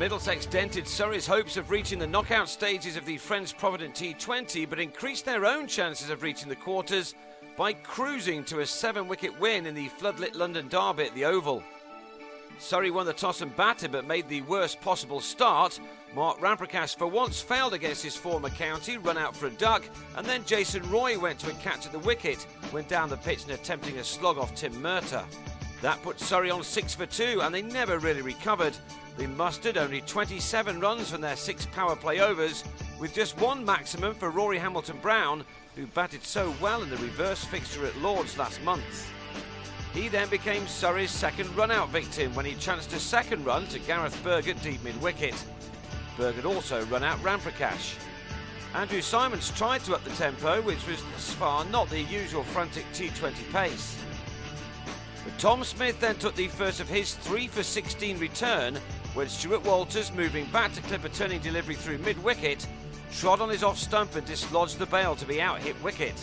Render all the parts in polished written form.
Middlesex dented Surrey's hopes of reaching the knockout stages of the Friends Provident T20, but increased their own chances of reaching the quarters by cruising to a 7-wicket win in the floodlit London derby at the Oval. Surrey won the toss and batted, but made the worst possible start. Mark Ramprakash for once failed against his former county, run out for a duck, and then Jason Roy went to a catch at the wicket, went down the pitch and attempting a slog off Tim Murtagh. That put Surrey on 6 for 2, and they never really recovered. They mustered only 27 runs from their 6 power play overs, with just one maximum for Rory Hamilton-Brown, who batted so well in the reverse fixture at Lord's last month. He then became Surrey's second run-out victim when he chanced a second run to Gareth Berg at deep mid-wicket. Berg had also run out Ramprakash. Andrew Simons tried to up the tempo, which was thus far not the usual frantic T20 pace. But Tom Smith then took the first of his 3 for 16 return when Stuart Walters, moving back to clip a turning delivery through mid-wicket, trod on his off-stump and dislodged the bail to be out-hit wicket.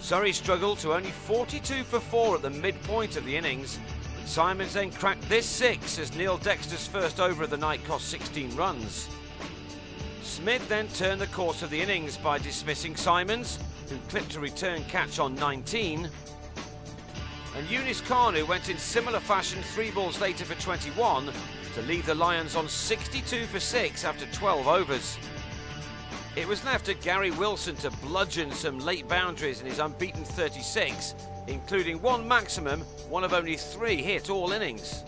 Surrey struggled to only 42 for 4 at the midpoint of the innings, but Simons then cracked this 6 as Neil Dexter's first over of the night cost 16 runs. Smith then turned the course of the innings by dismissing Simons, who clipped a return catch on 19, and Yunis Khan, who went in similar fashion 3 balls later for 21, to leave the Lions on 62 for 6 after 12 overs. It was left to Gary Wilson to bludgeon some late boundaries in his unbeaten 36, including one maximum, one of only 3 hit all innings.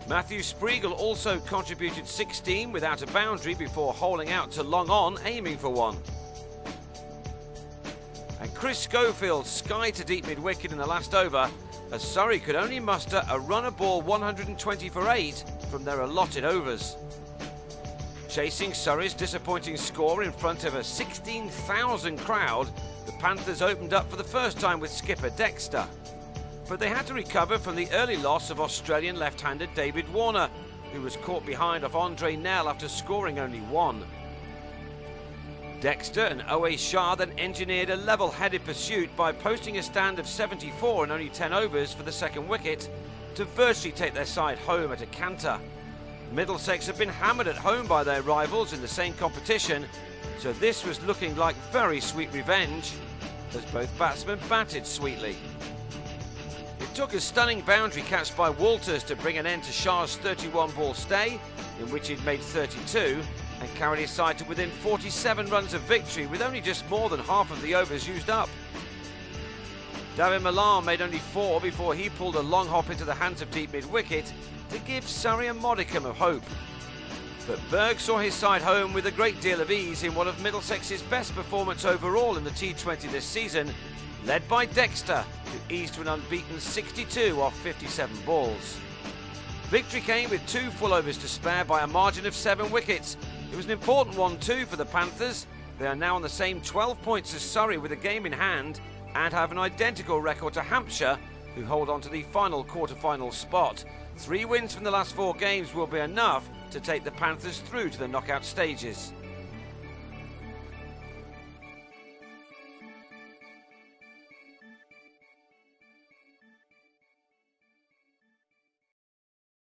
Matthew Spreagle also contributed 16 without a boundary before holing out to long on, aiming for one. And Chris Schofield skied to deep mid-wicket in the last over, as Surrey could only muster a runner ball 120 for 8 from their allotted overs. Chasing Surrey's disappointing score in front of a 16,000 crowd, the Panthers opened up for the first time with skipper Dexter. But they had to recover from the early loss of Australian left-hander David Warner, who was caught behind off Andre Nell after scoring only 1. Dexter and Owe Shah then engineered a level-headed pursuit by posting a stand of 74 in only 10 overs for the second wicket to virtually take their side home at a canter. Middlesex had been hammered at home by their rivals in the same competition, so this was looking like very sweet revenge, as both batsmen batted sweetly. It took a stunning boundary catch by Walters to bring an end to Shah's 31-ball stay, in which he'd made 32, and carried his side to within 47 runs of victory with only just more than half of the overs used up. David Malan made only 4 before he pulled a long hop into the hands of deep mid-wicket to give Surrey a modicum of hope. But Berg saw his side home with a great deal of ease in one of Middlesex's best performance overall in the T20 this season, led by Dexter, who eased to an unbeaten 62 off 57 balls. Victory came with 2 full overs to spare by a margin of 7 wickets. It was an important one too for the Panthers. They are now on the same 12 points as Surrey with a game in hand and have an identical record to Hampshire, who hold on to the final quarter-final spot. 3 wins from the last 4 games will be enough to take the Panthers through to the knockout stages.